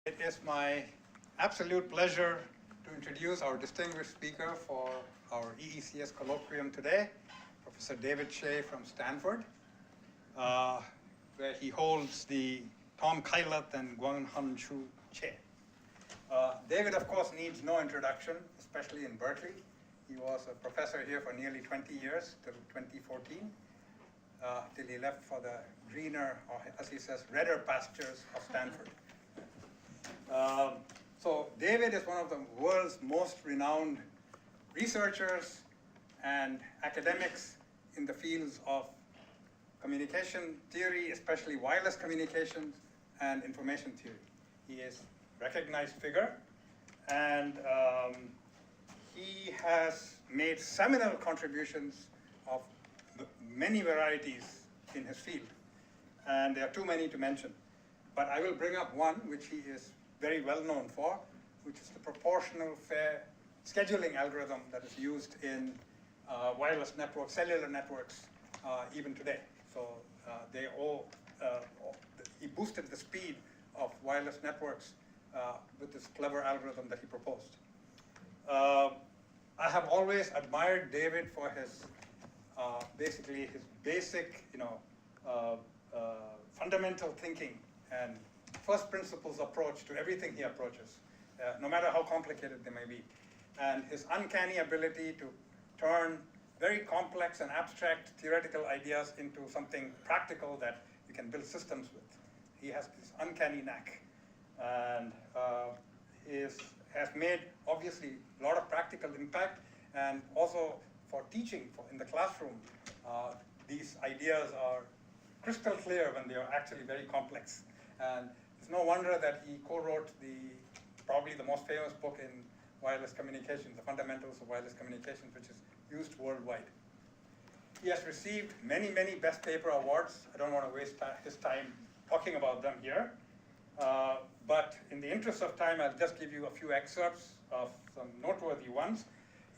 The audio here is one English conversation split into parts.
It is my absolute pleasure to introduce our distinguished speaker for our EECS colloquium today, Professor David Shea from Stanford, where he holds the Tom Kailath and Guanghan Shu Chair. David, of course, needs no introduction, especially in Berkeley. He was a professor here for nearly 20 years, till 2014, till he left for the greener, or as he says, redder pastures of Stanford. So David is one of the world's most renowned researchers and academics in the fields of communication theory, especially wireless communications and information theory. He is a recognized figure, and he has made seminal contributions of many varieties in his field, and there are too many to mention. But I will bring up one which he is very well known for, which is the proportional fair scheduling algorithm that is used in wireless networks, cellular networks, even today. So he boosted the speed of wireless networks with this clever algorithm that he proposed. I have always admired David for his basically his basic, fundamental thinking and first principles approach to everything he approaches, no matter how complicated they may be. And his uncanny ability to turn very complex and abstract theoretical ideas into something practical that you can build systems with. He has this uncanny knack, and has made, obviously, a lot of practical impact, and also for teaching in the classroom, these ideas are crystal clear when they are actually very complex. And it's no wonder that he co-wrote probably the most famous book in wireless communications, The Fundamentals of Wireless Communications, which is used worldwide. He has received many, many best paper awards. I don't want to waste his time talking about them here. But in the interest of time, I'll just give you a few excerpts of some noteworthy ones.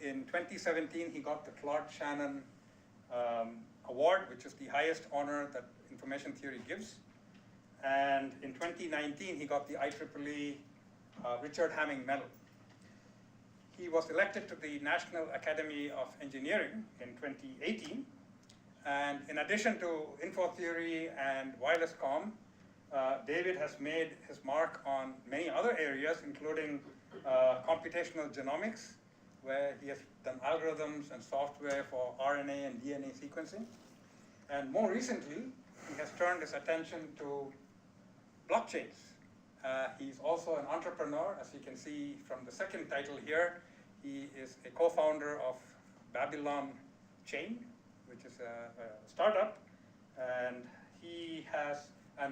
In 2017, he got the Claude Shannon Award, which is the highest honor that information theory gives. And in 2019, he got the IEEE Richard W Medal. He was elected to the National Academy of Engineering in 2018. And in addition to info theory and wireless comm, David has made his mark on many other areas, including computational genomics, where he has done algorithms and software for RNA and DNA sequencing. And more recently, he has turned his attention to blockchains. He's also an entrepreneur, as you can see from the second title here. He is a co-founder of Babylon Chain, which is a startup, and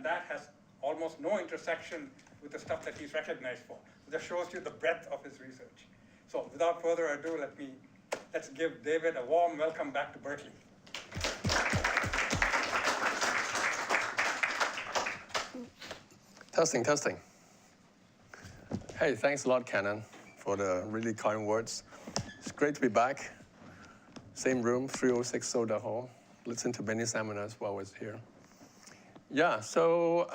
that has almost no intersection with the stuff that he's recognized for. So that shows you the breadth of his research. So without further ado, let's give David a warm welcome back to Berkeley. Testing, testing. Hey, thanks a lot, Cannon, for the really kind words. It's great to be back. Same room, 306 Soda Hall. Listened to many seminars while I was here. Yeah, so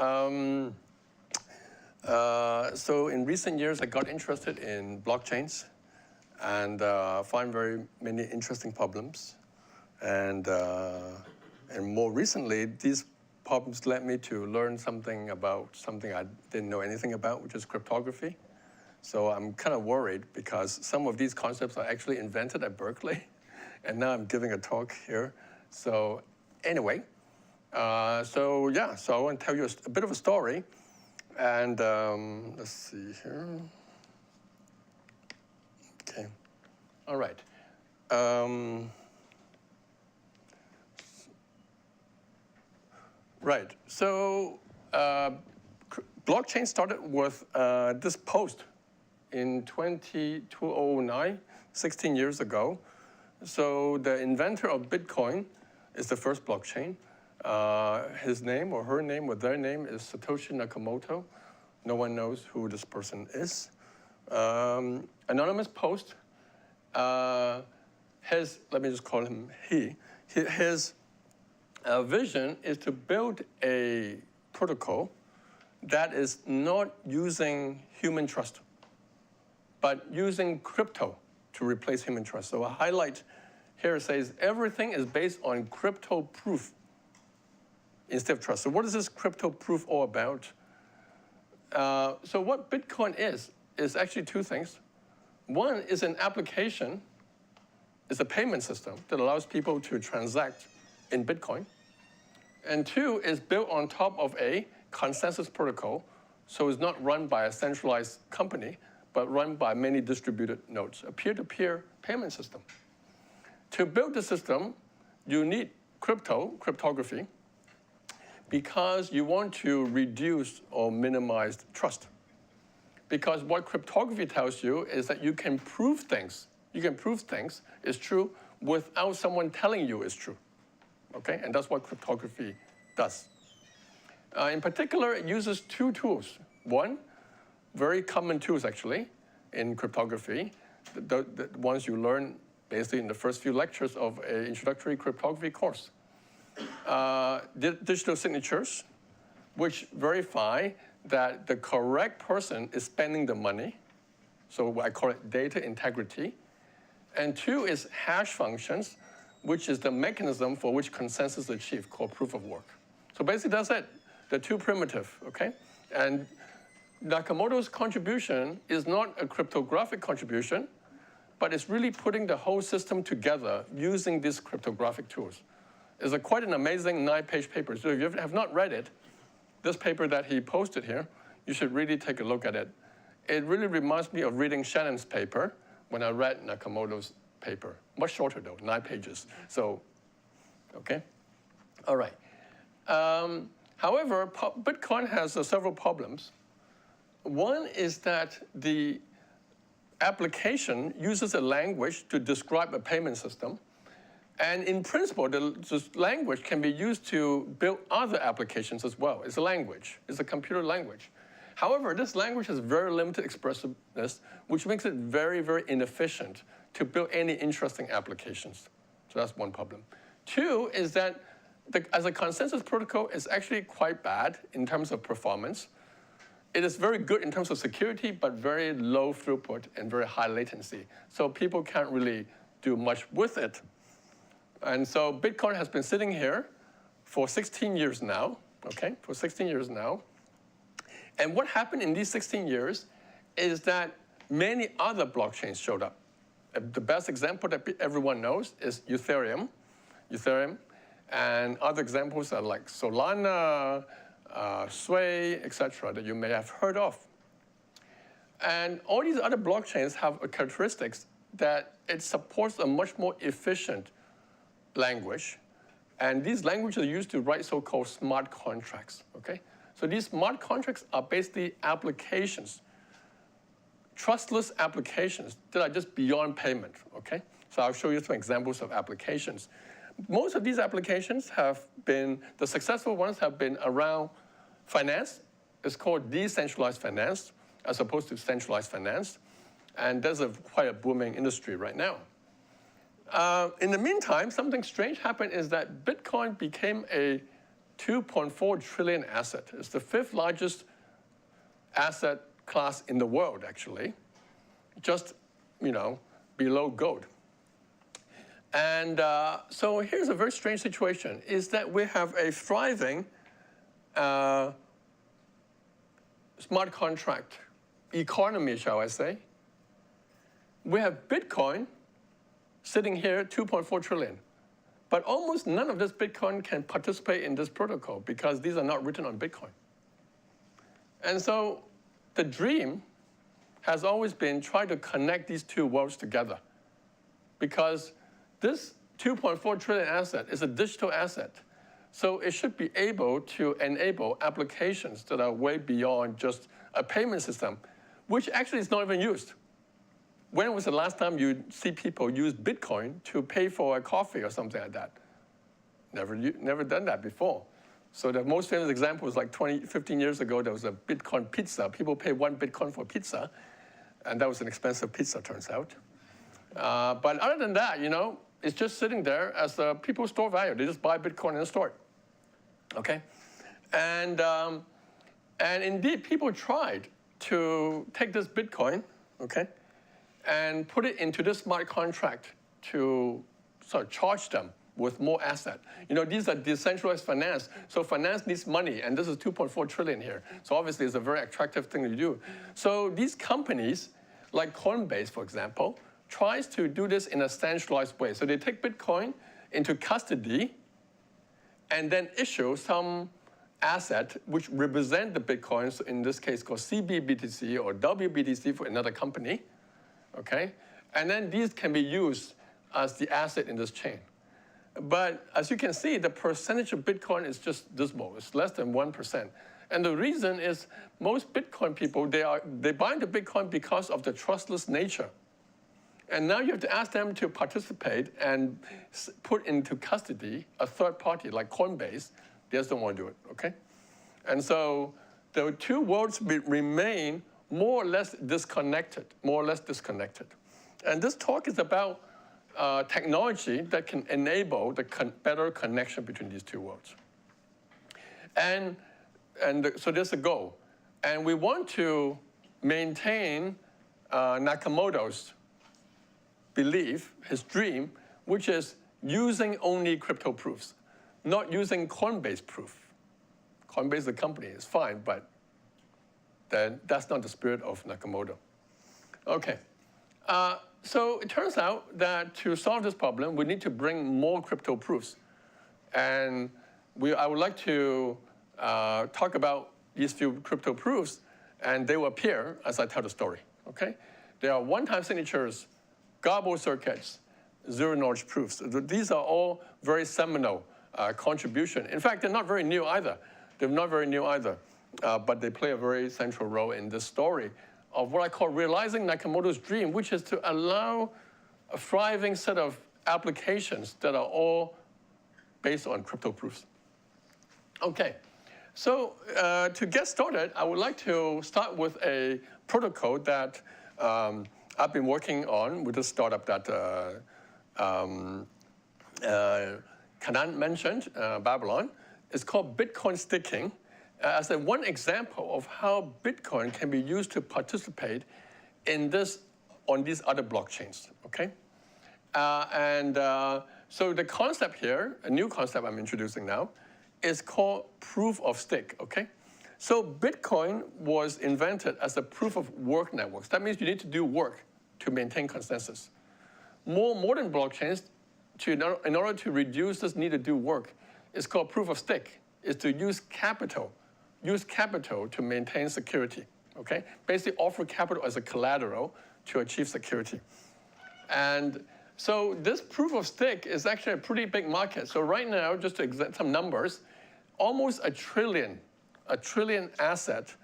in recent years, I got interested in blockchains and find very many interesting problems. And more recently, these problems led me to learn something about something I didn't know anything about, which is cryptography. So I'm kind of worried because some of these concepts are actually invented at Berkeley, and now I'm giving a talk here. So anyway, so I want to tell you a bit of a story. And let's see here. Okay, all right. Right, so blockchain started with this post in 2009, 16 years ago. So the inventor of Bitcoin is the first blockchain. His name or her name or their name is Satoshi Nakamoto. No one knows who this person is. Anonymous post. Let me just call him he. His vision is to build a protocol that is not using human trust, but using crypto to replace human trust. So a highlight here says everything is based on crypto proof instead of trust. So what is this crypto proof all about? So what Bitcoin is actually two things. One is an application, it's a payment system that allows people to transact in Bitcoin. And two is built on top of a consensus protocol, so it's not run by a centralized company, but run by many distributed nodes, a peer-to-peer payment system. To build the system, you need cryptography, because you want to reduce or minimize trust. Because what cryptography tells you is that you can prove things. You can prove things is true without someone telling you it's true. Okay, and that's what cryptography does. In particular, it uses two tools. One, very common tools actually in cryptography, the ones you learn basically in the first few lectures of an introductory cryptography course. Digital signatures, which verify that the correct person is spending the money. So I call it data integrity. And two is hash functions, which is the mechanism for which consensus is achieved, called proof of work. So basically that's it, the two primitive, okay? And Nakamoto's contribution is not a cryptographic contribution, but it's really putting the whole system together using these cryptographic tools. It's quite an amazing 9-page paper. So if you have not read it, this paper that he posted here, you should really take a look at it. It really reminds me of reading Shannon's paper when I read Nakamoto's paper. Much shorter though, 9 pages. So, okay? All right. However, Bitcoin has several problems. One is that the application uses a language to describe a payment system. And in principle, this language can be used to build other applications as well. It's a language. It's a computer language. However, this language has very limited expressiveness, which makes it very, very inefficient to build any interesting applications. So that's one problem. Two is that as a consensus protocol, it's actually quite bad in terms of performance. It is very good in terms of security, but very low throughput and very high latency. So people can't really do much with it. And so Bitcoin has been sitting here for 16 years now, okay, for 16 years now. And what happened in these 16 years is that many other blockchains showed up. The best example that everyone knows is Ethereum. And other examples are like Solana, Sway, etc., that you may have heard of. And all these other blockchains have a characteristics that it supports a much more efficient language. And these languages are used to write so-called smart contracts, okay? So these smart contracts are basically applications, trustless applications that are just beyond payment, okay? So I'll show you some examples of applications. Most of these applications have been, the successful ones have been around finance. It's called decentralized finance as opposed to centralized finance. And there's quite a booming industry right now. In the meantime, something strange happened is that Bitcoin became a 2.4 trillion asset. It's the 5th largest asset class in the world, actually, just, below gold. And so here's a very strange situation, is that we have a thriving smart contract economy, shall I say. We have Bitcoin sitting here, 2.4 trillion. But almost none of this Bitcoin can participate in this protocol because these are not written on Bitcoin. And so the dream has always been try to connect these two worlds together, because this 2.4 trillion asset is a digital asset. So it should be able to enable applications that are way beyond just a payment system, which actually is not even used. When was the last time you see people use Bitcoin to pay for a coffee or something like that? Never done that before. So the most famous example is like 15 years ago, there was a Bitcoin pizza. People pay 1 Bitcoin for pizza, and that was an expensive pizza, turns out. But other than that, it's just sitting there as people store value. They just buy Bitcoin and store it, okay? And And indeed, people tried to take this Bitcoin, okay, and put it into this smart contract to sort of charge them with more asset. These are decentralized finance, so finance needs money, and this is 2.4 trillion here. So obviously, it's a very attractive thing to do. So these companies, like Coinbase, for example, tries to do this in a centralized way. So they take Bitcoin into custody and then issue some asset which represent the Bitcoins, in this case called CBBTC or WBTC for another company, okay? And then these can be used as the asset in this chain. But as you can see, the percentage of Bitcoin is just dismal. It's less than 1%. And the reason is most Bitcoin people, they buy into Bitcoin because of the trustless nature. And now you have to ask them to participate and put into custody a third party like Coinbase. They just don't want to do it, okay? And so the two worlds remain more or less disconnected, And this talk is about technology that can enable the better connection between these two worlds. So there's a goal. And we want to maintain Nakamoto's belief, his dream, which is using only crypto proofs, not using Coinbase proof. Coinbase, the company, is fine, but then that's not the spirit of Nakamoto. Okay. So it turns out that to solve this problem, we need to bring more crypto proofs. And I would like to talk about these few crypto proofs, and they will appear as I tell the story, okay? There are one-time signatures, Garbled circuits, zero-knowledge proofs. These are all very seminal contribution. In fact, they're not very new either. But they play a very central role in this story of what I call realizing Nakamoto's dream, which is to allow a thriving set of applications that are all based on crypto proofs. Okay, so to get started, I would like to start with a protocol that I've been working on with a startup that Kailath mentioned, Babylon. It's called Bitcoin sticking, as one example of how Bitcoin can be used to participate in on these other blockchains, okay? So the concept here, a new concept I'm introducing now, is called proof of stake, okay? So Bitcoin was invented as a proof of work networks. That means you need to do work to maintain consensus. More modern blockchains, in order to reduce this need to do work, is called proof of stake, is to use capital to maintain security, okay? Basically offer capital as a collateral to achieve security. And so this proof of stake is actually a pretty big market. So right now, just to exact some numbers, almost a trillion asset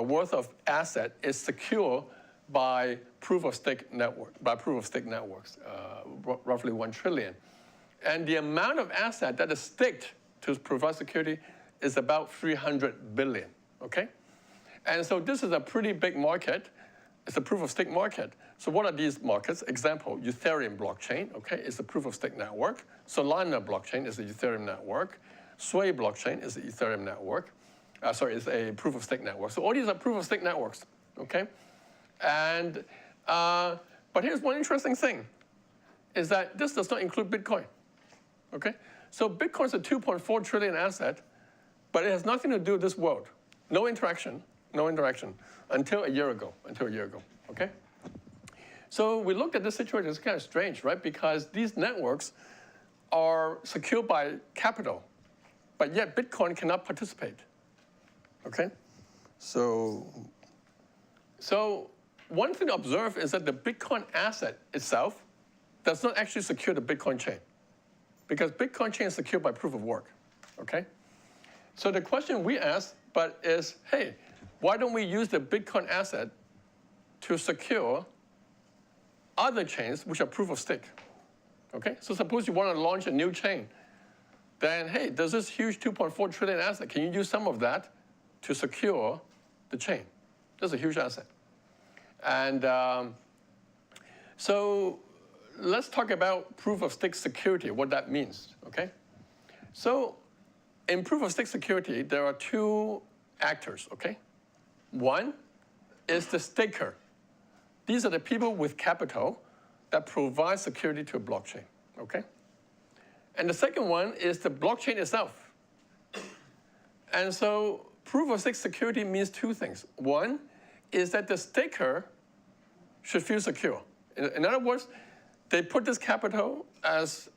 worth of asset is secure by proof of stake networks, roughly 1 trillion. And the amount of asset that is staked to provide security is about 300 billion, okay? And so this is a pretty big market. It's a proof of stake market. So what are these markets? Example, Ethereum blockchain, okay, is a proof of stake network. Solana blockchain is a Ethereum network. Sway blockchain is the Ethereum network. Is a proof of stake network. So all these are proof of stake networks, okay? And, but here's one interesting thing, is that this does not include Bitcoin, okay? So Bitcoin's a 2.4 trillion asset, but it has nothing to do with this world. No interaction, until a year ago, okay? So we looked at this situation, it's kind of strange, right? Because these networks are secured by capital, but yet Bitcoin cannot participate, okay? So one thing to observe is that the Bitcoin asset itself does not actually secure the Bitcoin chain, because Bitcoin chain is secured by proof of work, okay? So the question we ask is, hey, why don't we use the Bitcoin asset to secure other chains which are proof of stake, okay? So suppose you want to launch a new chain, then hey, there's this huge 2.4 trillion asset. Can you use some of that to secure the chain? That's a huge asset. And so let's talk about proof of stake security, what that means, okay? So in proof of stake security, there are two actors, okay? One is the staker. These are the people with capital that provide security to a blockchain, okay? And the second one is the blockchain itself. And so proof of stake security means two things. One is that the staker should feel secure. In other words, they put this capital as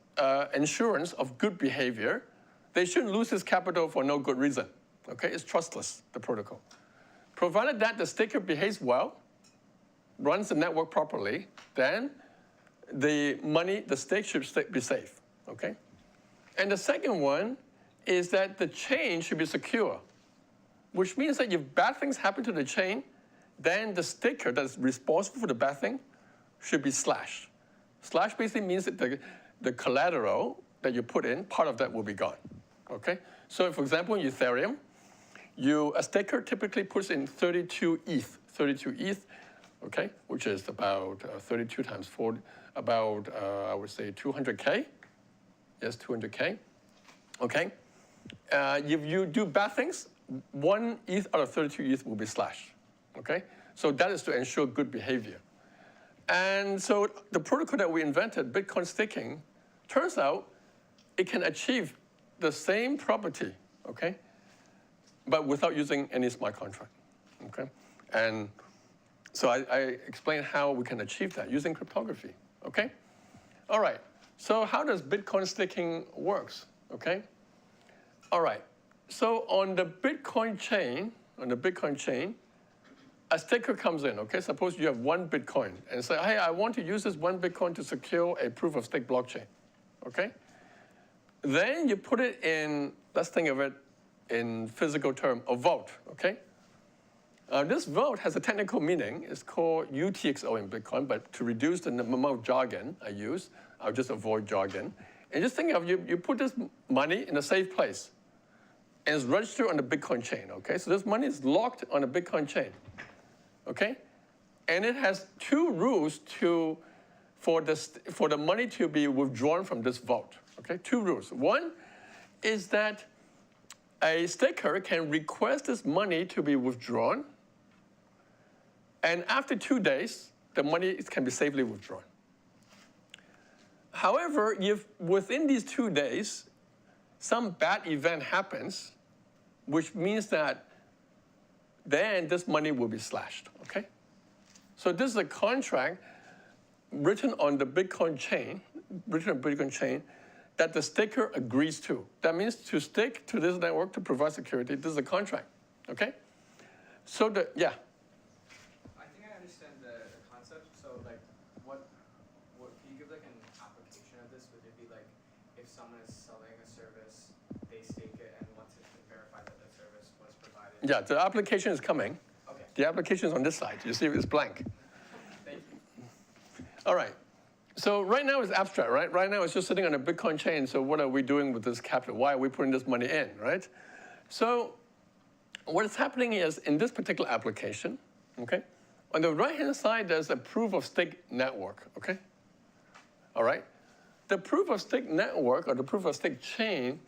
insurance of good behavior. They shouldn't lose this capital for no good reason. Okay, it's trustless, the protocol. Provided that the staker behaves well, runs the network properly, then the money, the stake should be safe. Okay? And the second one is that the chain should be secure, which means that if bad things happen to the chain, then the staker that's responsible for the bad thing should be slashed. Slash basically means that the collateral that you put in, part of that will be gone. Okay? So for example, in Ethereum, a staker typically puts in 32 ETH, okay, which is about 32 times 4, about, I would say, 200K. Yes, 200K. Okay? If you do bad things, 1 ETH out of 32 ETH will be slashed. Okay? So that is to ensure good behavior. And so the protocol that we invented, Bitcoin staking, turns out it can achieve the same property, okay, but without using any smart contract, okay? And so I explained how we can achieve that using cryptography, okay? All right, so how does Bitcoin staking works, okay? All right, so on the Bitcoin chain, a staker comes in, okay? Suppose you have 1 Bitcoin and say, hey, I want to use this 1 Bitcoin to secure a proof of stake blockchain, okay? Then you put it in, let's think of it in physical term, a vault, okay? This vault has a technical meaning. It's called UTXO in Bitcoin, but to reduce the amount of jargon I use, I'll just avoid jargon. And just think of you put this money in a safe place, and it's registered on the Bitcoin chain, okay? So this money is locked on the Bitcoin chain, okay? And it has 2 rules for the money to be withdrawn from this vault, okay? 2 rules. One is that a staker can request this money to be withdrawn, and after 2 days, the money can be safely withdrawn. However, if within these 2 days, some bad event happens, which means that then this money will be slashed, okay? So this is a contract written on the Bitcoin chain, that the staker agrees to. That means to stake to this network to provide security, this is a contract, okay? So yeah. I think I understand the concept. So like, what can you give like an application of this? Would it be like if someone is selling a service, they stake it, and once it's been verified that the service was provided? Yeah, the application is coming. Okay. The application is on this side. You see it's blank. Thank you. All right. So right now it's abstract, right? Right now it's just sitting on a Bitcoin chain. So what are we doing with this capital? Why are we putting this money in, right? So what is happening is in this particular application, okay, on the right-hand side, there's a proof of stake network, okay? All right? The proof of stake network or the proof of stake chain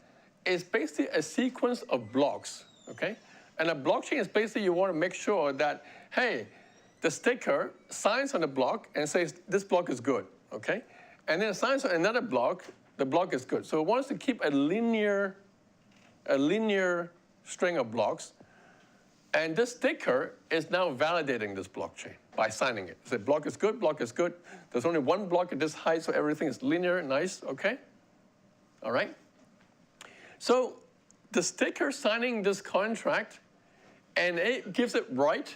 is basically a sequence of blocks, okay? And a blockchain is basically you want to make sure that, hey, the staker signs on the block and says this block is good, okay? And then it signs on another block, the block is good. So it wants to keep a linear string of blocks. And this staker is now validating this blockchain by signing it. So block is good, block is good. There's only 1 block at this height, so everything is linear, nice, okay? All right? So the staker signing this contract, and it gives it right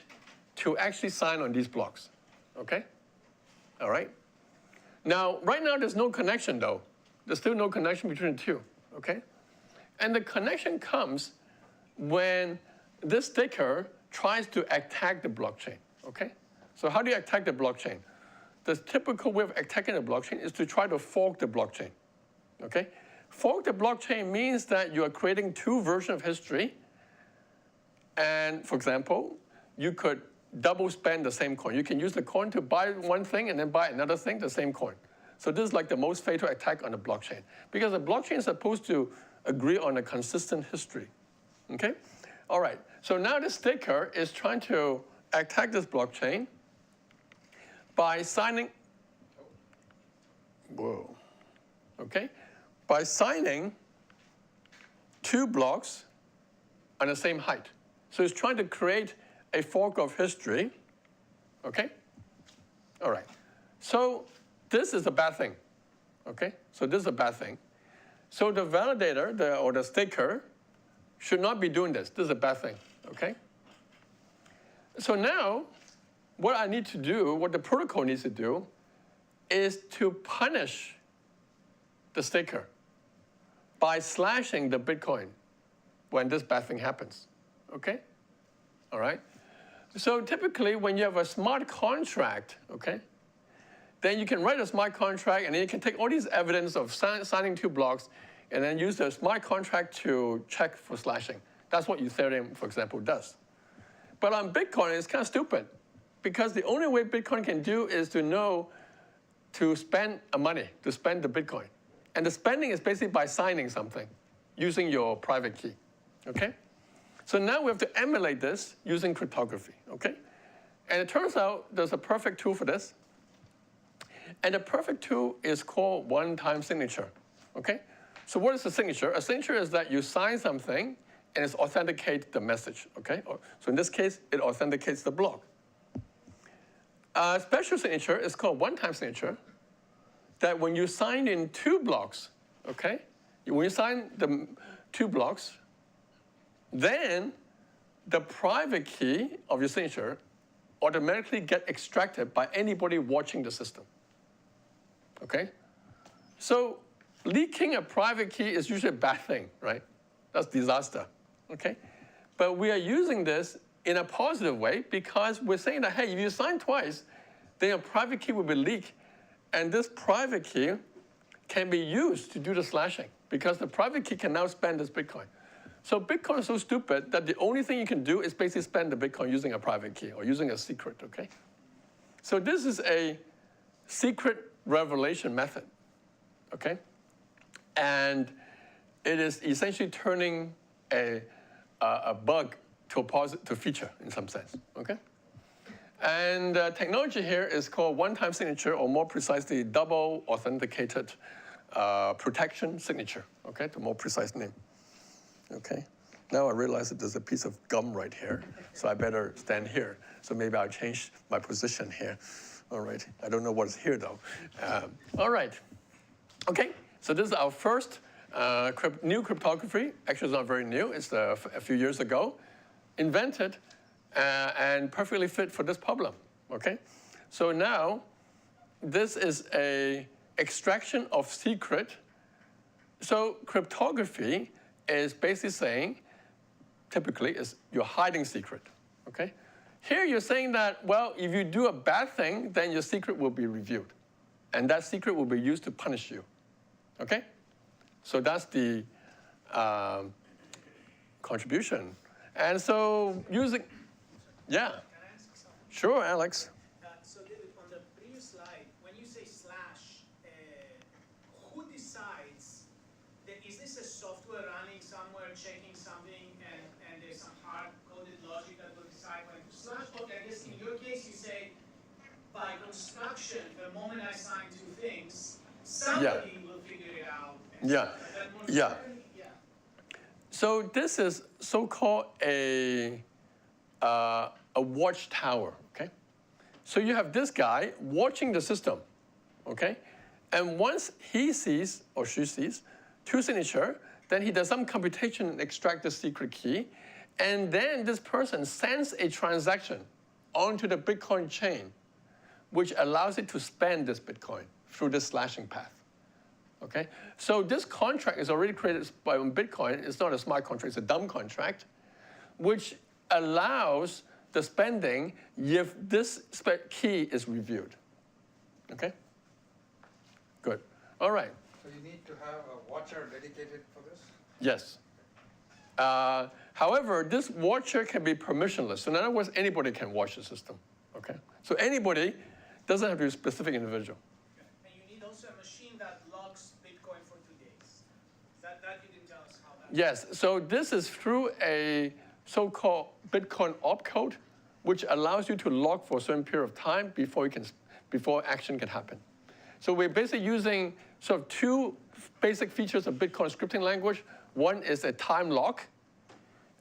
to actually sign on these blocks, okay? All right? Now, right now, there's no connection, though. There's still no connection between the 2, okay? And the connection comes when this staker tries to attack the blockchain, okay? So how do you attack the blockchain? The typical way of attacking the blockchain is to try to fork the blockchain, okay? Fork the blockchain means that you are creating 2 versions of history. And for example, you could double spend the same coin. You can use the coin to buy one thing and then buy another thing, the same coin. So this is like the most fatal attack on the blockchain, because the blockchain is supposed to agree on a consistent history, okay? All right, So now the staker is trying to attack this blockchain by signing, whoa, okay, by signing 2 blocks on the same height. So it's trying to create a fork of history, okay? All right, so this is a bad thing, okay? So this is a bad thing. So the validator, or the staker, should not be doing this. This is a bad thing, okay? So now, what I need to do, what the protocol needs to do, is to punish the staker by slashing the Bitcoin when this bad thing happens, okay? All right? So typically, when you have a smart contract, okay, then you can write a smart contract, and then you can take all these evidence of signing 2 blocks, and then use the smart contract to check for slashing. That's what Ethereum, for example, does. But on Bitcoin, it's kind of stupid, because the only way Bitcoin can do is to know to spend money, to spend the Bitcoin. And the spending is basically by signing something, using your private key, okay? So now we have to emulate this using cryptography, okay? And it turns out there's a perfect tool for this. And the perfect tool is called one-time signature, okay? So what is a signature? A signature is that you sign something, and it authenticates the message, okay? So in this case, it authenticates the block. A special signature is called one-time signature, that when you sign in 2 blocks, okay? When you sign the 2 blocks, then the private key of your signature automatically get extracted by anybody watching the system, okay? So leaking a private key is usually a bad thing, right? That's disaster, okay? But we are using this in a positive way because we're saying that, hey, if you sign twice, then your private key will be leaked. And this private key can be used to do the slashing because the private key can now spend this Bitcoin. So Bitcoin is so stupid that the only thing you can do is basically spend the Bitcoin using a private key or using a secret, okay? So this is a secret revelation method, okay? And it is essentially turning a bug to a feature in some sense, okay? And technology here is called one-time signature, or more precisely, double authenticated protection signature, okay, the more precise name, okay? Now I realize that there's a piece of gum right here, so I better stand here. So maybe I'll change my position here. All right, I don't know what's here though. All right, okay, so this is our first new cryptography. Actually, it's not very new, it's a few years ago, invented and perfectly fit for this problem, okay? So now, this is a extraction of secret. So cryptography is basically saying, typically, is you're hiding secret, okay? Here you're saying that, well, if you do a bad thing, then your secret will be revealed. And that secret will be used to punish you, okay? So that's the contribution. And so using, yeah. Can I ask something? Sure, Alex. So David, on the previous slide, when you say slash, who decides that is this a software running somewhere, checking something, and there's some hard-coded logic that will decide when to slash? But I guess in your case, you say, by construction, the moment I sign 2 things, somebody will figure it out. Yeah, yeah. So this is so-called a watchtower, okay? So you have this guy watching the system, okay? And once he sees, or she sees, 2 signatures, then he does some computation and extract the secret key, and then this person sends a transaction onto the Bitcoin chain, which allows it to spend this Bitcoin through this slashing path. Okay? So this contract is already created by Bitcoin. It's not a smart contract, it's a dumb contract, which allows the spending if this key is reviewed. Okay? Good. All right. So you need to have a watcher dedicated for this? Yes. However, this watcher can be permissionless. So in other words, anybody can watch the system. Okay? So anybody doesn't have to be a specific individual. And you need also a machine that logs Bitcoin for 2 days. That you didn't tell us how that Yes, so this is through a so-called Bitcoin opcode, which allows you to lock for a certain period of time before action can happen. So we're basically using sort of two basic features of Bitcoin scripting language. One is a time lock,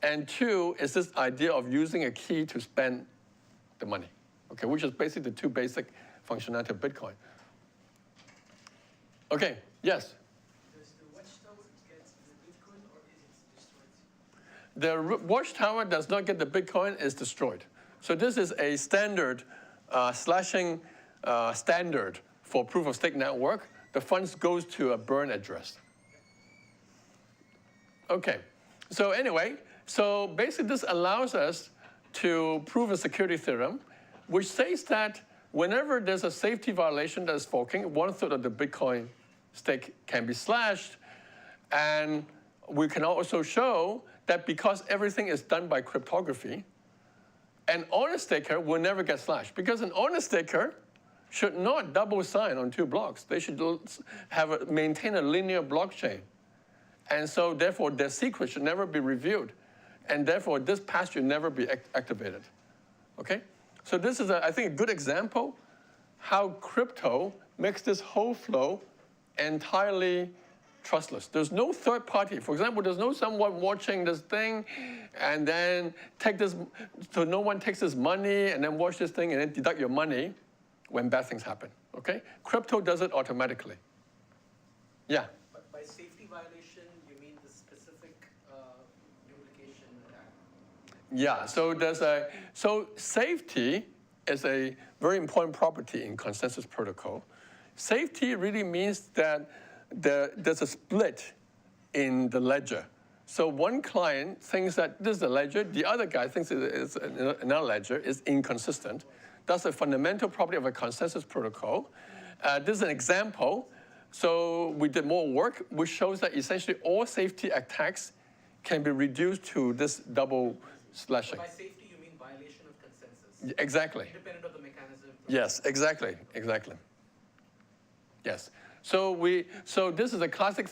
and two is this idea of using a key to spend the money, okay, which is basically the two basic functionality of Bitcoin. Okay, yes? Does the watchtower get the Bitcoin, or is it destroyed? The watchtower does not get the Bitcoin, is destroyed. So this is a standard slashing standard for proof-of-stake network. The funds goes to a burn address. Okay, so anyway, so basically this allows us to prove a security theorem, which says that whenever there's a safety violation that is forking, 1/3 of the Bitcoin stake can be slashed. And we can also show that because everything is done by cryptography, an honest staker will never get slashed, because an honest staker should not double sign on two blocks. They should maintain a linear blockchain. And so therefore their secret should never be revealed. And therefore this path should never be activated. Okay? So this is, I think, a good example how crypto makes this whole flow entirely trustless. There's no third party. For example, there's no someone watching this thing and then take this, so no one takes this money and then watch this thing and then deduct your money when bad things happen, okay? Crypto does it automatically. Yeah? But by safety violation, you mean the specific duplication attack? Yeah, so safety is a very important property in consensus protocol. Safety really means that there's a split in the ledger. So one client thinks that this is a ledger, the other guy thinks it is another ledger, is inconsistent. That's a fundamental property of a consensus protocol. This is an example. So we did more work, which shows that essentially all safety attacks can be reduced to this double slashing. So by safety, you mean violation of consensus? Exactly. Independent of the mechanism? Yes, exactly. Yes. So this is a classic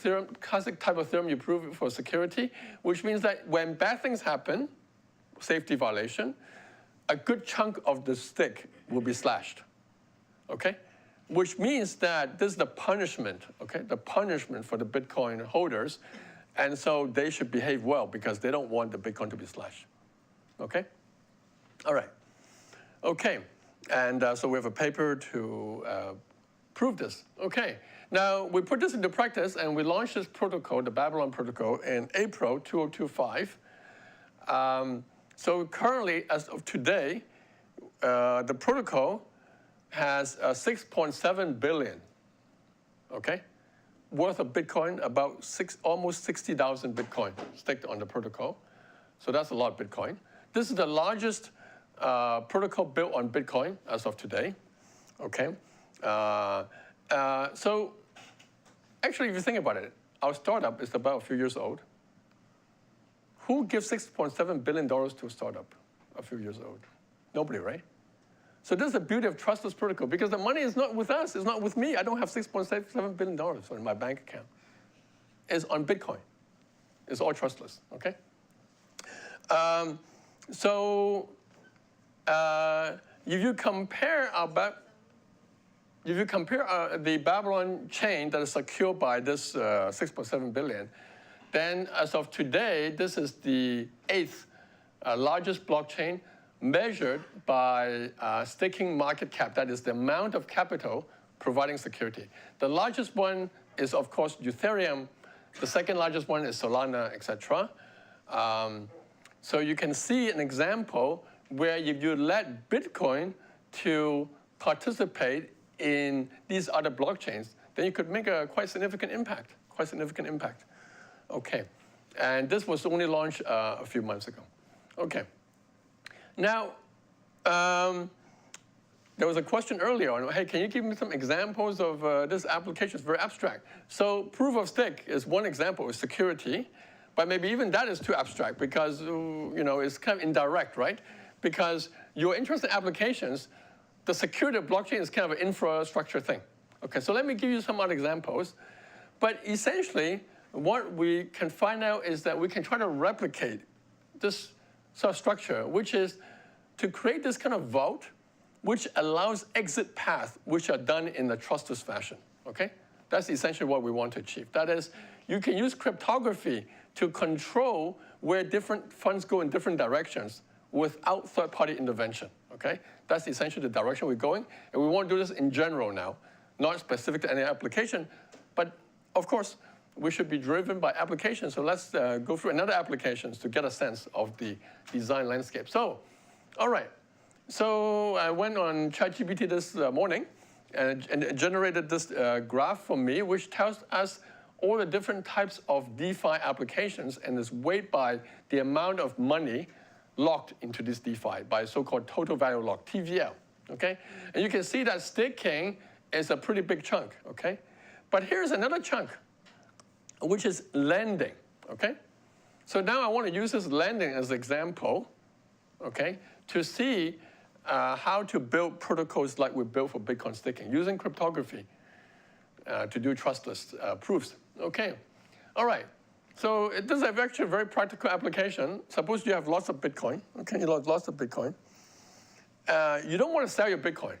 type of theorem you prove for security, which means that when bad things happen, safety violation, a good chunk of the stick will be slashed, okay? Which means that this is the punishment, okay? The punishment for the Bitcoin holders, and so they should behave well because they don't want the Bitcoin to be slashed, okay? All right, okay, and so we have a paper to prove this, okay. Now, we put this into practice and we launched this protocol, the Babylon protocol, in April 2025. So currently, as of today, the protocol has 6.7 billion, okay, worth of Bitcoin, about almost 60,000 Bitcoin staked on the protocol. So that's a lot of Bitcoin. This is the largest protocol built on Bitcoin as of today, okay. So actually, if you think about it, our startup is about a few years old. Who gives $6.7 billion to a startup a few years old? Nobody, right? So this is the beauty of trustless protocol, because the money is not with us, it's not with me. I don't have $6.7 billion in my bank account. It's on Bitcoin. It's all trustless, okay? If you compare the Babylon chain that is secured by this 6.7 billion, then as of today, this is the 8th largest blockchain measured by staking market cap. That is the amount of capital providing security. The largest one is, of course, Ethereum. The second largest one is Solana, etc. So you can see an example where if you let Bitcoin to participate in these other blockchains, then you could make a quite significant impact, Okay, and this was only launched a few months ago. Okay, now, there was a question earlier on, hey, can you give me some examples of this application? It's very abstract. So proof of stake is one example, is security, but maybe even that is too abstract because it's kind of indirect, right? Because your interesting applications, the security of blockchain is kind of an infrastructure thing. Okay, so let me give you some other examples. But essentially, what we can find out is that we can try to replicate this sort of structure, which is to create this kind of vault which allows exit paths which are done in a trustless fashion, okay? That's essentially what we want to achieve. That is, you can use cryptography to control where different funds go in different directions without third-party intervention, okay? That's essentially the direction we're going, and we want to do this in general now, not specific to any application, but of course, we should be driven by applications. So let's go through another applications to get a sense of the design landscape. So, all right. So I went on ChatGPT this morning and it generated this graph for me, which tells us all the different types of DeFi applications and is weighed by the amount of money locked into this DeFi by so-called total value lock, TVL, okay? And you can see that staking is a pretty big chunk, okay? But here's another chunk, which is lending, okay? So now I want to use this lending as an example, okay, to see how to build protocols like we built for Bitcoin staking, using cryptography to do trustless proofs. Okay, all right. So this is actually a very practical application. Suppose you have lots of Bitcoin, okay, you have lots of Bitcoin. You don't want to sell your Bitcoin.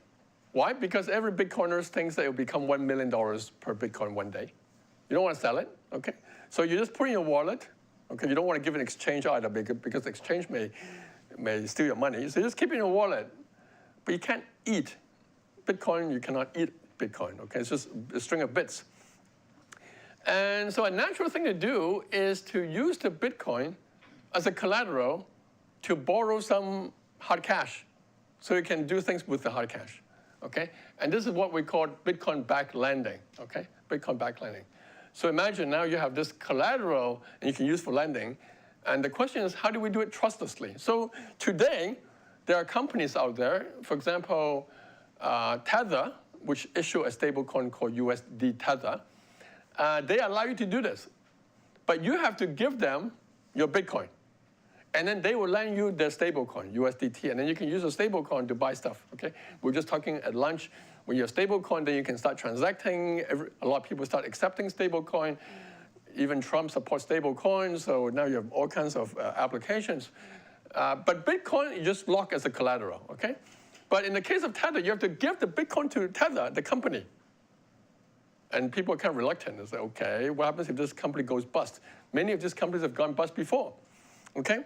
Why? Because every Bitcoiner thinks that it will become $1 million per Bitcoin one day. You don't want to sell it, okay? So you just put in your wallet, okay? You don't want to give an exchange either because exchange may steal your money. So you just keep it in your wallet, but you can't eat Bitcoin. You cannot eat Bitcoin, okay? It's just a string of bits. And so a natural thing to do is to use the Bitcoin as a collateral to borrow some hard cash so you can do things with the hard cash, okay? And this is what we call Bitcoin-backed lending, okay? Bitcoin-backed lending. So imagine now you have this collateral and you can use for lending. And the question is, how do we do it trustlessly? So today, there are companies out there, for example, Tether, which issue a stablecoin called USD Tether. They allow you to do this. But you have to give them your Bitcoin. And then they will lend you their stablecoin, USDT. And then you can use a stablecoin to buy stuff, okay? We're just talking at lunch. When you're a stablecoin, then you can start transacting. A lot of people start accepting stablecoin. Even Trump supports stablecoins, so now you have all kinds of applications. But Bitcoin, you just lock as a collateral, okay? But in the case of Tether, you have to give the Bitcoin to Tether, the company. And people are kind of reluctant. They say, okay, what happens if this company goes bust? Many of these companies have gone bust before, okay?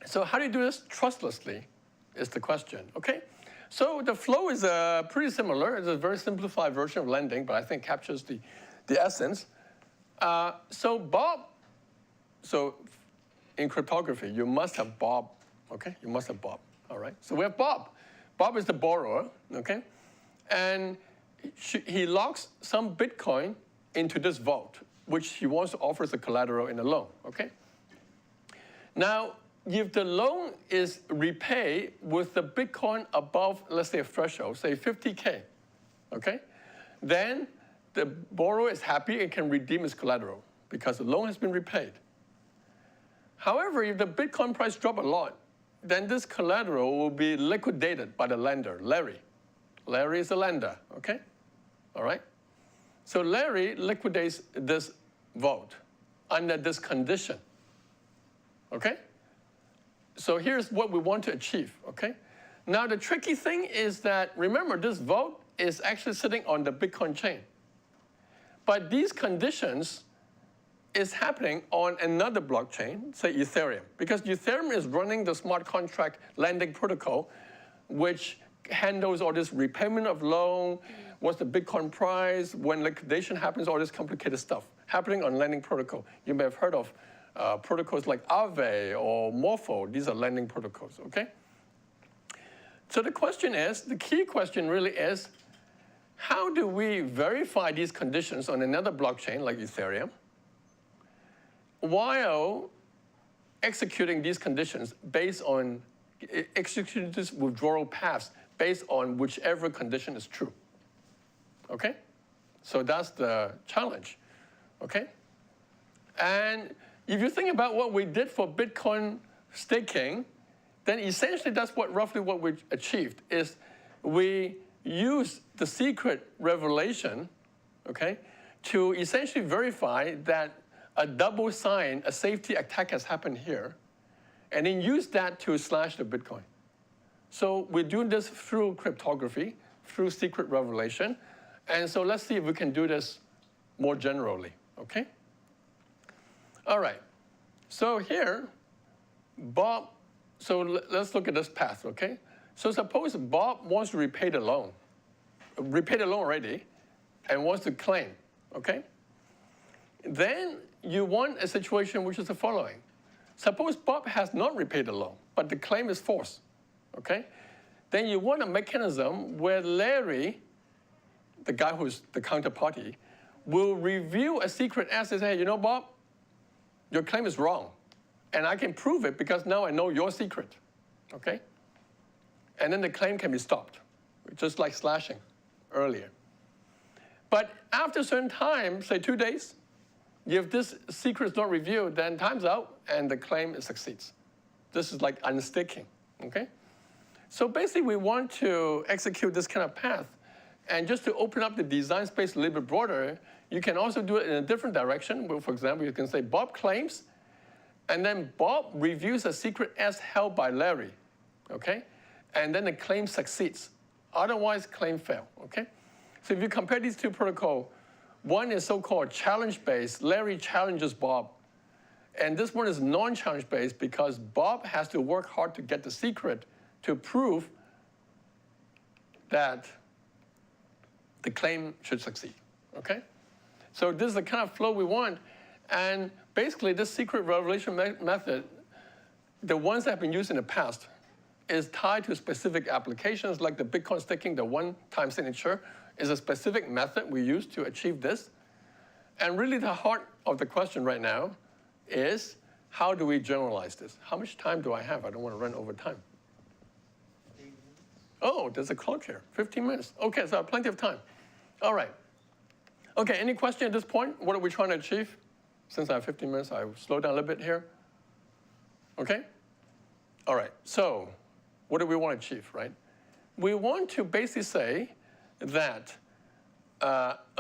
So how do you do this trustlessly is the question, okay? So the flow is pretty similar. It's a very simplified version of lending, but I think captures the essence. So in cryptography, you must have Bob, okay? You must have Bob, all right? So we have Bob. Bob is the borrower, okay? And he locks some Bitcoin into this vault, which he wants to offer as a collateral in a loan, okay? Now, if the loan is repaid with the Bitcoin above, let's say, a threshold, say 50K, okay? Then the borrower is happy and can redeem his collateral because the loan has been repaid. However, if the Bitcoin price drops a lot, then this collateral will be liquidated by the lender, Larry. Larry is the lender, okay? All right? So Larry liquidates this vault under this condition, okay? So here's what we want to achieve, okay? Now the tricky thing is that, remember, this vault is actually sitting on the Bitcoin chain. But these conditions is happening on another blockchain, say Ethereum, because Ethereum is running the smart contract lending protocol, which handles all this repayment of loan, what's the Bitcoin price, when liquidation happens, all this complicated stuff happening on lending protocol. You may have heard of protocols like Aave or Morpho. These are lending protocols, okay? So the question is, the key question really is, how do we verify these conditions on another blockchain like Ethereum while executing these conditions based on, executing these withdrawal paths based on whichever condition is true, okay? So that's the challenge, okay? And if you think about what we did for Bitcoin staking, then essentially that's roughly what we achieved, is we used the secret revelation, okay, to essentially verify that a double sign, a safety attack has happened here, and then use that to slash the Bitcoin. So we're doing this through cryptography, through secret revelation. And so let's see if we can do this more generally, okay? All right, so here, Bob, so let's look at this path, okay? So suppose Bob wants to repay the loan already, and wants to claim, okay? Then you want a situation which is the following. Suppose Bob has not repaid the loan, but the claim is forced, okay? Then you want a mechanism where Larry, the guy who's the counterparty, will review a secret S and say, hey, you know, Bob, your claim is wrong. And I can prove it because now I know your secret, okay? And then the claim can be stopped, just like slashing earlier. But after a certain time, say 2 days, if this secret is not reviewed, then time's out and the claim succeeds. This is like unsticking, okay? So basically we want to execute this kind of path. And just to open up the design space a little bit broader, you can also do it in a different direction. Where, for example, you can say Bob claims, and then Bob reviews a secret S held by Larry, okay? And then the claim succeeds. Otherwise, claim fail, okay? So if you compare these two protocols, one is so-called challenge-based. Larry challenges Bob. And this one is non-challenge-based because Bob has to work hard to get the secret to prove that the claim should succeed, okay? So this is the kind of flow we want. And basically, this secret revelation method, the ones that have been used in the past, is tied to specific applications like the Bitcoin staking, the one-time signature, is a specific method we use to achieve this. And really the heart of the question right now is, how do we generalize this? How much time do I have? I don't want to run over time. Oh, there's a clock here, 15 minutes. Okay, so I have plenty of time. All right. Okay, any question at this point? What are we trying to achieve? Since I have 15 minutes, I will slow down a little bit here. Okay? All right, so what do we want to achieve, right? We want to basically say that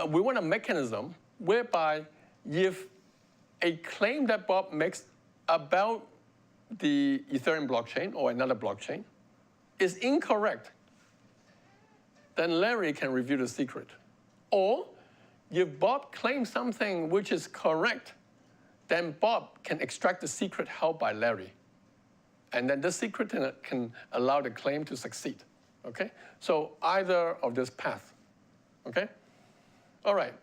we want a mechanism whereby if a claim that Bob makes about the Ethereum blockchain or another blockchain is incorrect, then Larry can review the secret. Or if Bob claims something which is correct, then Bob can extract the secret held by Larry. And then this secret can allow the claim to succeed, okay? So either of this path, okay? All right,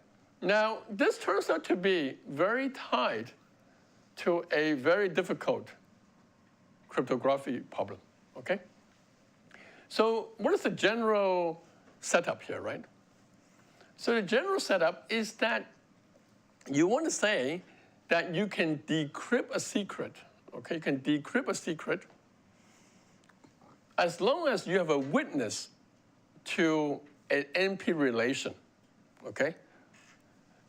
now this turns out to be very tied to a very difficult cryptography problem, okay? So what is the general setup here, right? So the general setup is that you want to say that you can decrypt a secret, okay? You can decrypt a secret as long as you have a witness to an NP relation, okay?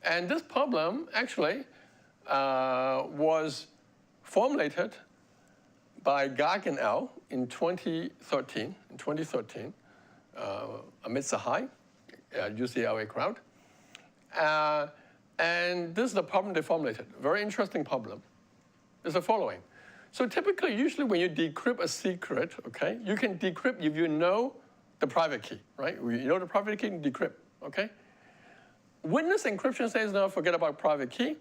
And this problem actually was formulated by Garbled L in 2013, amidst a high UCLA crowd. And this is the problem they formulated. Very interesting problem. It's the following. So typically, usually when you decrypt a secret, okay, you can decrypt if you know the private key, right? You know the private key, you can decrypt, okay? Witness encryption says, no, forget about private key,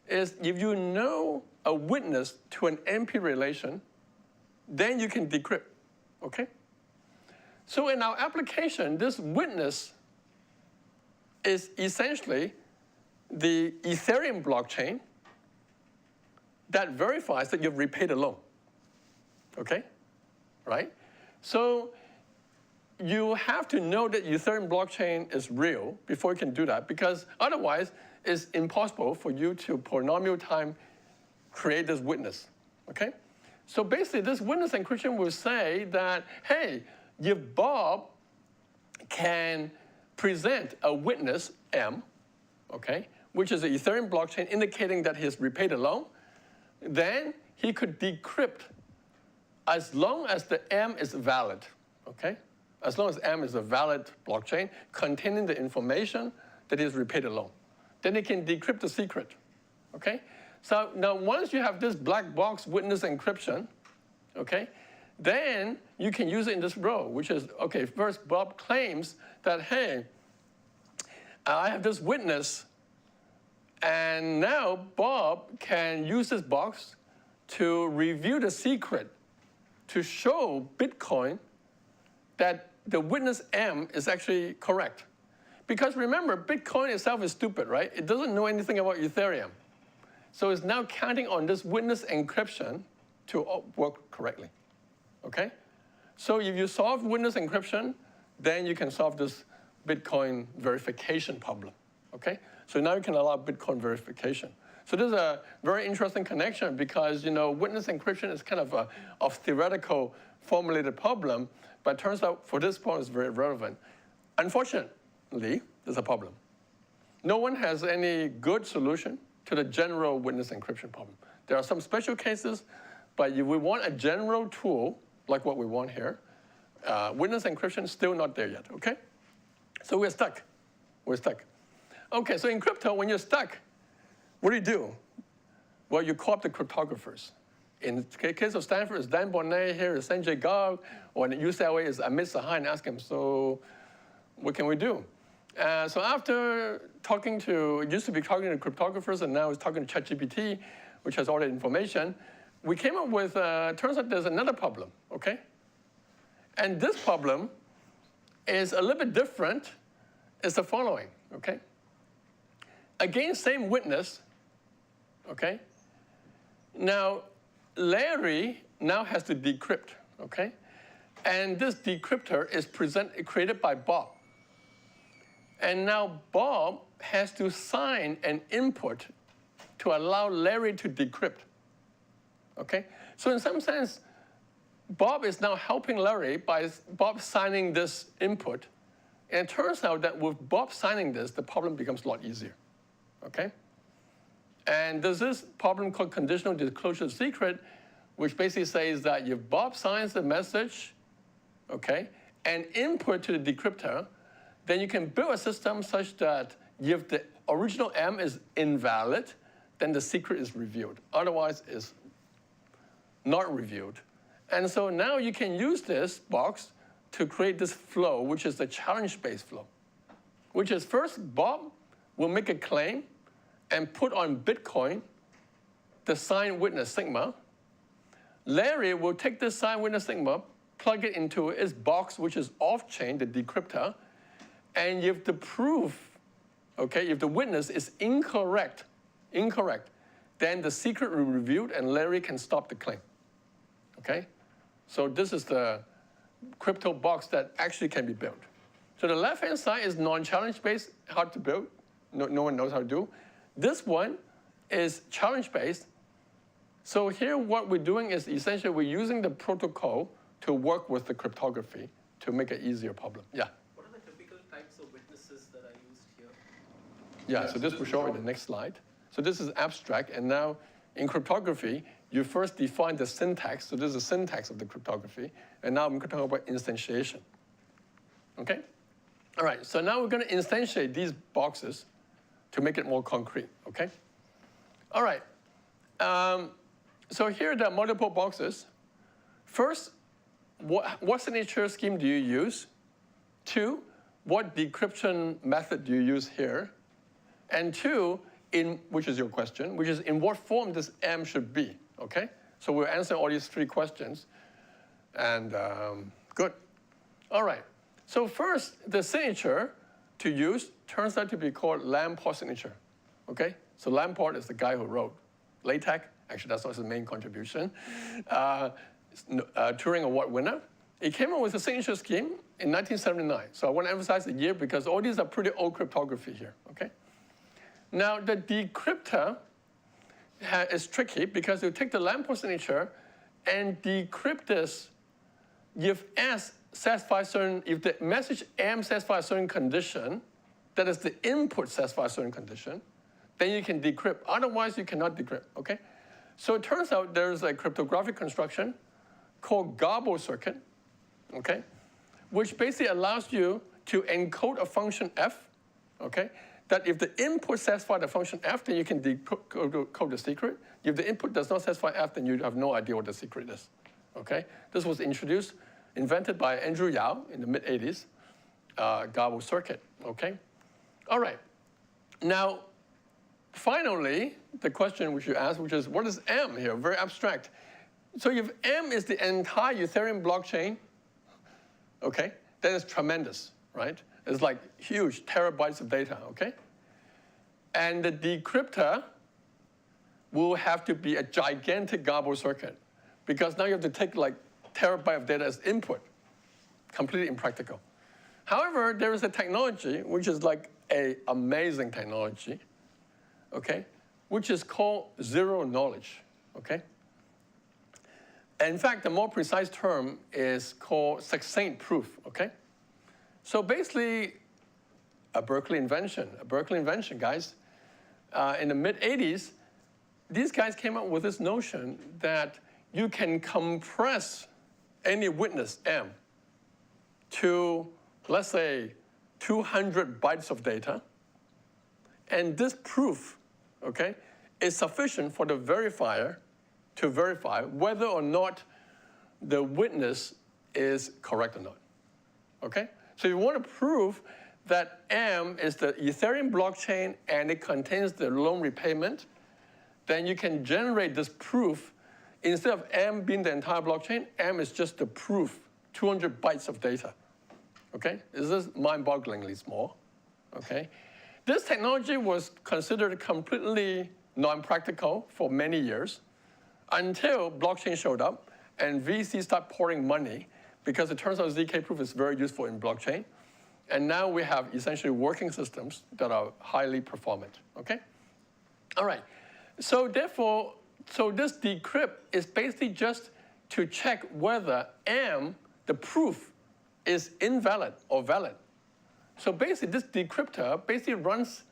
is if you know a witness to an NP relation, then you can decrypt, okay? So in our application, this witness is essentially the Ethereum blockchain that verifies that you've repaid a loan, okay? Right? So you have to know that Ethereum blockchain is real before you can do that, because otherwise it's impossible for you to polynomial time create this witness, okay? So basically this witness encryption will say that, hey, if Bob can present a witness, M, okay, which is an Ethereum blockchain indicating that he's repaid a loan, then he could decrypt as long as the M is valid, okay? As long as M is a valid blockchain containing the information that he's repaid a loan. Then he can decrypt the secret, okay? So now once you have this black box witness encryption, okay, then you can use it in this row, which is, okay, first Bob claims that, hey, I have this witness, and now Bob can use this box to reveal the secret, to show Bitcoin that the witness M is actually correct. Because remember, Bitcoin itself is stupid, right? It doesn't know anything about Ethereum. So it's now counting on this witness encryption to work correctly, okay? So if you solve witness encryption, then you can solve this Bitcoin verification problem, okay? So now you can allow Bitcoin verification. So this is a very interesting connection because, witness encryption is kind of a theoretical formulated problem, but it turns out for this problem it's very relevant. Unfortunately, there's a problem. No one has any good solution to the general witness encryption problem. There are some special cases, but if we want a general tool, like what we want here, witness encryption is still not there yet, okay? So we're stuck. We're stuck. Okay, so in crypto, when you're stuck, what do? Well, you call up the cryptographers. In the case of Stanford, it's Dan Bonnet, here is Sanjay Garg, or in UCLA is Amit Sahai, and ask him, so what can we do? So after used to be talking to cryptographers, and now it's talking to ChatGPT, which has all the information, we came up with, turns out there's another problem, okay? And this problem is a little bit different. It's the following, okay? Again, same witness, okay? Now, Larry now has to decrypt, okay? And this decryptor is created by Bob. And now Bob has to sign an input to allow Larry to decrypt, okay? So in some sense, Bob is now helping Larry by Bob signing this input. And it turns out that with Bob signing this, the problem becomes a lot easier, okay? And there's this problem called conditional disclosure secret, which basically says that if Bob signs the message, okay, and input to the decryptor, then you can build a system such that if the original M is invalid, then the secret is revealed. Otherwise, it's not revealed. And so now you can use this box to create this flow, which is the challenge-based flow, which is first Bob will make a claim and put on Bitcoin the signed witness sigma. Larry will take this signed witness sigma, plug it into its box, which is off-chain, the decryptor, and if the proof, okay, if the witness is incorrect, then the secret will be revealed and Larry can stop the claim, okay? So this is the crypto box that actually can be built. So the left-hand side is non-challenge-based, hard to build. No one knows how to do. This one is challenge-based. So here what we're doing is essentially we're using the protocol to work with the cryptography to make an easier problem. Yeah? What are the typical types of witnesses that are used here? Yeah, so this will show in the next slide. So this is abstract, and now in cryptography, you first define the syntax. So this is the syntax of the cryptography, and now I'm going to talk about instantiation. Okay? All right, so now we're going to instantiate these boxes to make it more concrete, okay? All right, so here there are multiple boxes. First, what signature scheme do you use? Two, what decryption method do you use here? And two, which is your question, which is in what form this M should be, okay? So we'll answer all these three questions. And good. All right, so first, the signature to use turns out to be called Lamport signature, okay? So Lamport is the guy who wrote LaTeX. Actually, that's not his main contribution. Turing Award winner. He came up with a signature scheme in 1979. So I want to emphasize the year because all these are pretty old cryptography here, okay? Now, the decryptor is tricky because you take the Lamport signature and decrypt this if S satisfies certain, if the message M satisfies a certain condition, that is the input satisfies a certain condition, then you can decrypt. Otherwise, you cannot decrypt, okay? So it turns out there's a cryptographic construction called Garbled circuit, okay, which basically allows you to encode a function f, okay, that if the input satisfies the function f, then you can decode the secret. If the input does not satisfy f, then you have no idea what the secret is, okay? This was invented by Andrew Yao in the mid-'80s, Garbled circuit, okay? All right. Now, finally, the question which you asked, which is, what is M here? Very abstract. So if M is the entire Ethereum blockchain, okay, then it's tremendous, right? It's like huge terabytes of data, okay? And the decryptor will have to be a gigantic Garbled circuit, because now you have to take like terabyte of data as input. Completely impractical. However, there is a technology which is like an amazing technology, okay, which is called zero knowledge, okay? In fact, the more precise term is called succinct proof, okay? So basically, a Berkeley invention, guys. In the mid-'80s, these guys came up with this notion that you can compress any witness, M, to, let's say, 200 bytes of data. And this proof, okay, is sufficient for the verifier to verify whether or not the witness is correct or not, okay? So you want to prove that M is the Ethereum blockchain and it contains the loan repayment, then you can generate this proof. Instead of M being the entire blockchain, M is just the proof, 200 bytes of data, okay? This is mind-bogglingly small, okay? This technology was considered completely non-practical for many years until blockchain showed up and VC started pouring money because it turns out ZK proof is very useful in blockchain. And now we have essentially working systems that are highly performant, okay? All right, so therefore, this decrypt is basically just to check whether M, the proof, is invalid or valid. So basically, this decryptor basically runs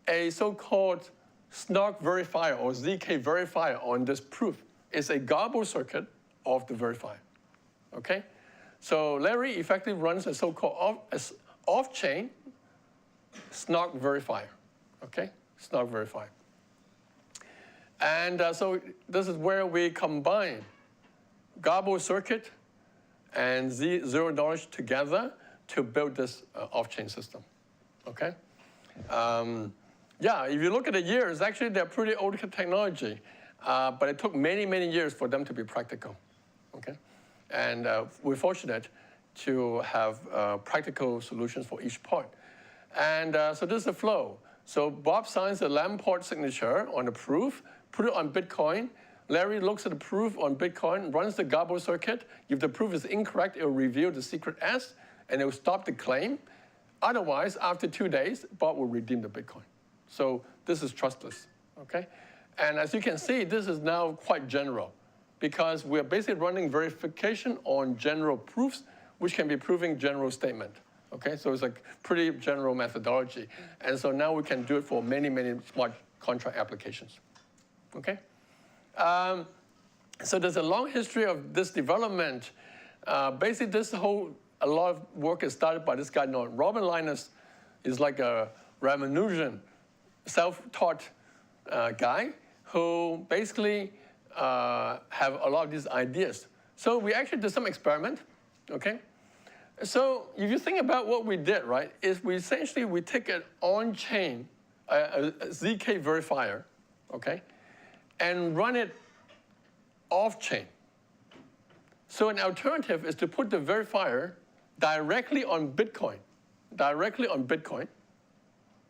a so-called snark verifier or ZK verifier on this proof. It's a Garbled circuit of the verifier, okay? So Larry effectively runs a so-called off-chain snark verifier, okay? Snark verifier. And so this is where we combine Garbled circuit and zero knowledge together to build this off-chain system, okay? Yeah, if you look at the years, actually they're pretty old technology, but it took many, many years for them to be practical, okay? And we're fortunate to have practical solutions for each part. And so this is the flow. So Bob signs the Lamport signature on the proof, put it on Bitcoin. Larry looks at the proof on Bitcoin, runs the Garbled circuit. If the proof is incorrect, it will reveal the secret S, and it will stop the claim. Otherwise, after 2 days, Bob will redeem the Bitcoin. So this is trustless, okay? And as you can see, this is now quite general because we're basically running verification on general proofs, which can be proving general statement, okay? So it's a pretty general methodology. And so now we can do it for many, many smart contract applications, okay? So there's a long history of this development. Basically, a lot of work is started by this guy named Robin Linus. He's like a Ramanujan, self-taught guy who basically have a lot of these ideas. So we actually did some experiment, okay? So if you think about what we did, right, is we take an on-chain, a ZK verifier, okay, and run it off-chain. So an alternative is to put the verifier directly on Bitcoin,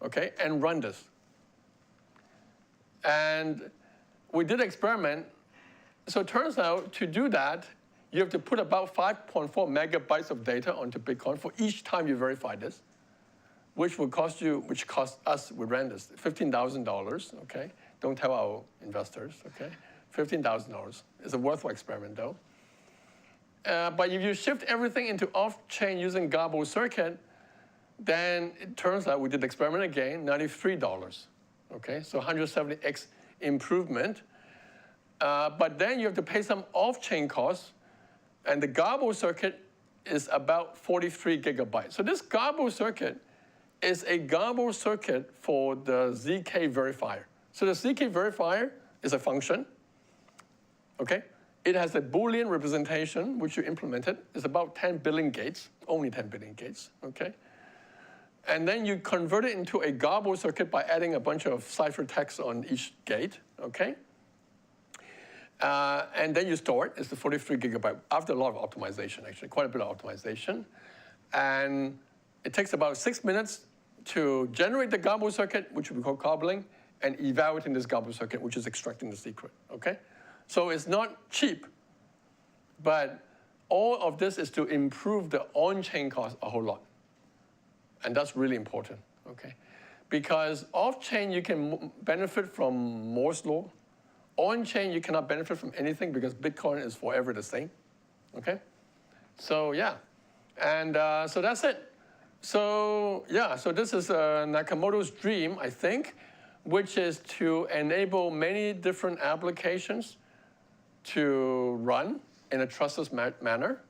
okay, and run this. And we did an experiment. So it turns out to do that, you have to put about 5.4 megabytes of data onto Bitcoin for each time you verify this, which cost us, we ran this, $15,000, okay? Don't tell our investors, okay? $15,000. It's a worthwhile experiment, though. But if you shift everything into off-chain using Garbled circuit, then it turns out we did the experiment again, $93, okay? So 170x improvement. But then you have to pay some off-chain costs, and the Garbled circuit is about 43 gigabytes. So this Garbled circuit is a Garbled circuit for the ZK verifier. So the ZK verifier is a function, okay? It has a Boolean representation, which you implemented. It's about 10 billion gates, only 10 billion gates, okay? And then you convert it into a garbled circuit by adding a bunch of ciphertext on each gate, okay? And then you store it. It's the 43 gigabyte, after a lot of optimization, actually, quite a bit of optimization. And it takes about 6 minutes to generate the garbled circuit, which we call garbling, and evaluating this garbled circuit, which is extracting the secret, okay? So it's not cheap, but all of this is to improve the on-chain cost a whole lot. And that's really important, okay? Because off-chain, you can benefit from Moore's law. On-chain, you cannot benefit from anything because Bitcoin is forever the same, okay? So yeah, and so that's it. So yeah, so this is Nakamoto's dream, I think, which is to enable many different applications to run in a trustless manner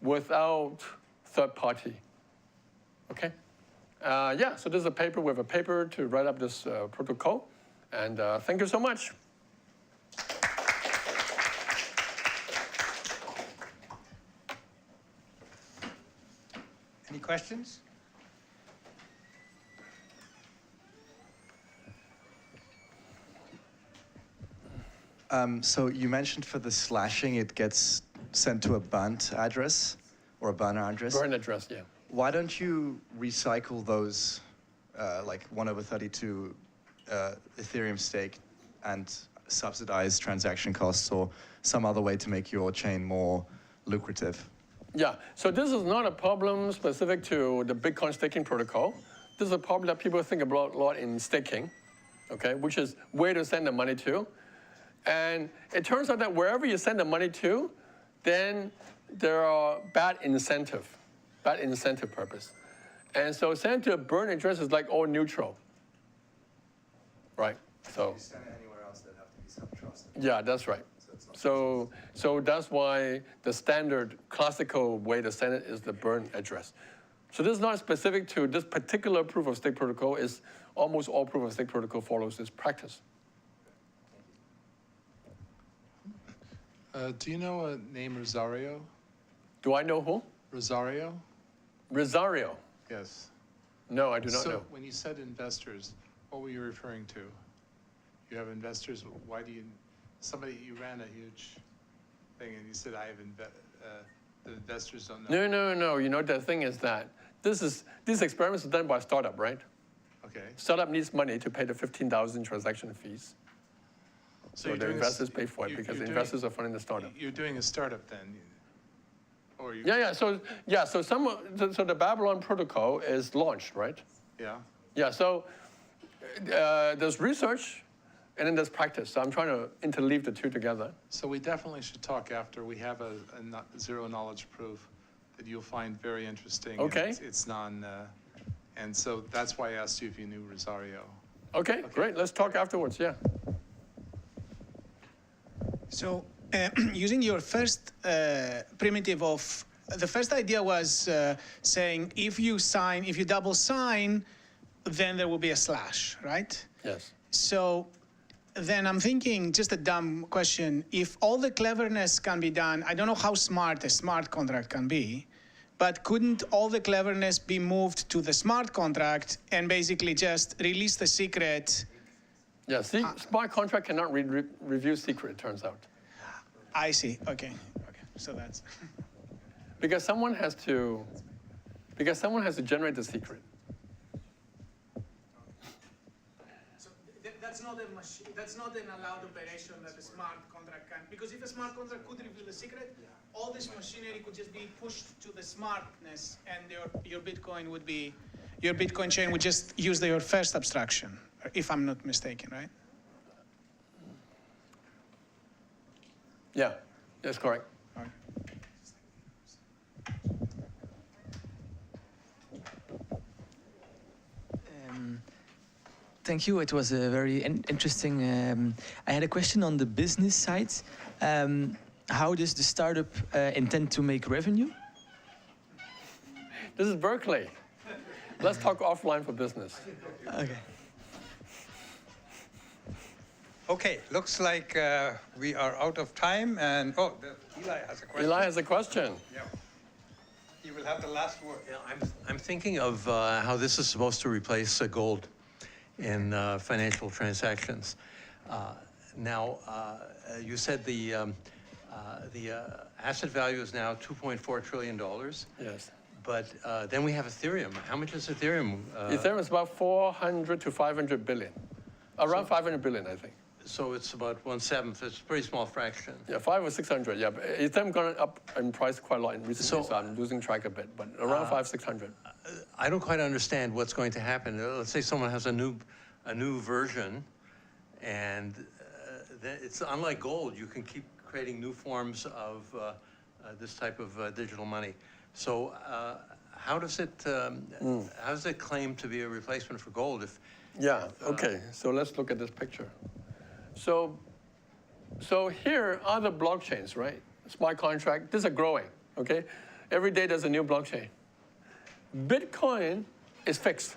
without third party, okay? Yeah, so this is a paper. We have a paper to write up this protocol. And thank you so much. Any questions? So you mentioned for the slashing, it gets sent to a burnt address or a burner address. Burn address, yeah. Why don't you recycle those, like 1/32 Ethereum stake and subsidize transaction costs or some other way to make your chain more lucrative? Yeah, so this is not a problem specific to the Bitcoin staking protocol. This is a problem that people think about a lot in staking, okay, which is where to send the money to. And it turns out that wherever you send the money to, then there are bad incentive purpose. And so send to a burn address is like all neutral, right? So If you send it anywhere else, they'd have to be sub-trusted. yeah, that's right. So that's why the standard classical way to send it is the burn address. So this is not specific to this particular proof of stake protocol. Is almost all proof of stake protocol follows this practice. Do you know a name Rosario? Do I know who? Rosario? Rosario. Yes. No, I do not so know. when you said investors, what were you referring to? You have investors. Why do you? You ran a huge thing, and you said I have the investors don't know. No. You know, the thing is that these experiments are done by a startup, right? Okay. Startup needs money to pay the 15,000 transaction fees. So you're the doing investors pay for it because the investors are funding the startup. You're doing a startup then, or you? Yeah. So the Babylon protocol is launched, right? Yeah. Yeah. So there's research, and then there's practice. So I'm trying to interleave the two together. So we definitely should talk after. We have a zero knowledge proof that you'll find very interesting. Okay. And it's non, and so that's why I asked you if you knew Rosario. Okay, great. Let's talk afterwards. Yeah. So using your first primitive of, the first idea was saying if you double sign, then there will be a slash, right? Yes. So then I'm thinking, just a dumb question, if all the cleverness can be done, I don't know how smart a smart contract can be, but couldn't all the cleverness be moved to the smart contract and basically just release the secret? Yeah, smart contract cannot review secret, it turns out. I see, okay, so that's. Because someone has to generate the secret. So that's not a machine, that's not an allowed operation that a smart contract can, because if a smart contract could reveal the secret, all this machinery could just be pushed to the smartness and your Bitcoin chain would just use your first abstraction, if I'm not mistaken, right? Yeah, that's correct. Okay. Thank you. It was a very interesting. I had a question on the business side. How does the startup intend to make revenue? This is Berkeley. Let's talk offline for business. Okay. Okay, looks like we are out of time, and Eli has a question. Eli has a question. Yeah. He will have the last word. Yeah, I'm thinking of how this is supposed to replace gold in financial transactions. Now, you said the asset value is now $2.4 trillion. Yes. But then we have Ethereum. How much is Ethereum? Ethereum is about 400 to 500 billion. Around 500 billion, I think. So it's about 1/7. It's a pretty small fraction. Yeah, 500 or 600. Yeah, but Ethereum gone up in price quite a lot in recent years, so I'm losing track a bit. But around 500-600. I don't quite understand what's going to happen. Let's say someone has a new version, and then it's unlike gold. You can keep creating new forms of this type of digital money. So how does it claim to be a replacement for gold if? Yeah. Okay. So let's look at this picture. So here are the blockchains, right? Smart contract. These are growing. Okay. Every day there's a new blockchain. Bitcoin is fixed.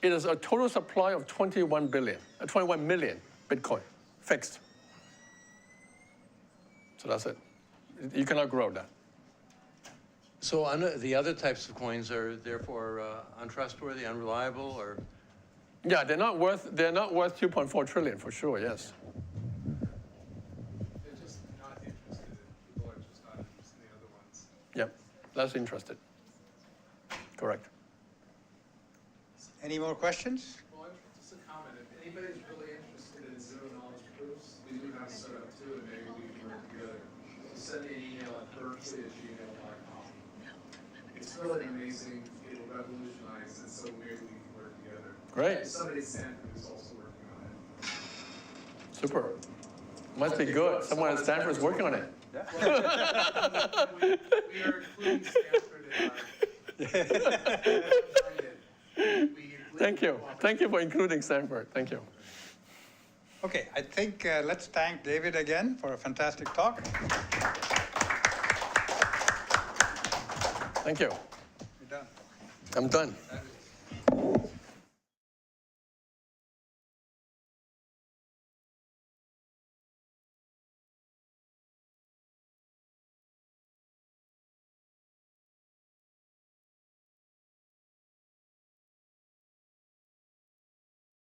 It is a total supply of 21 million Bitcoin, fixed. So that's it. You cannot grow that. So the other types of coins are therefore untrustworthy, unreliable, or? Yeah, they're not worth 2.4 trillion for sure. Yes. They're just not interested in, people are just not interested in the other ones. Yep, less interested. Correct. Any more questions? Well, just a comment. If anybody's really interested in zero knowledge proofs, we do have set up too, and maybe we can work together. So send me an email at berkeley@gmail.com. It's really amazing. It will revolutionize it, so maybe we can work together. Great. Somebody at Stanford is also working on it. Super. Must be good. Someone at Stanford is working on it. We are including Stanford in our. Thank you. Thank you for including Stanford. Thank you. Okay, I think let's thank David again for a fantastic talk. Thank you. You're done. I'm done.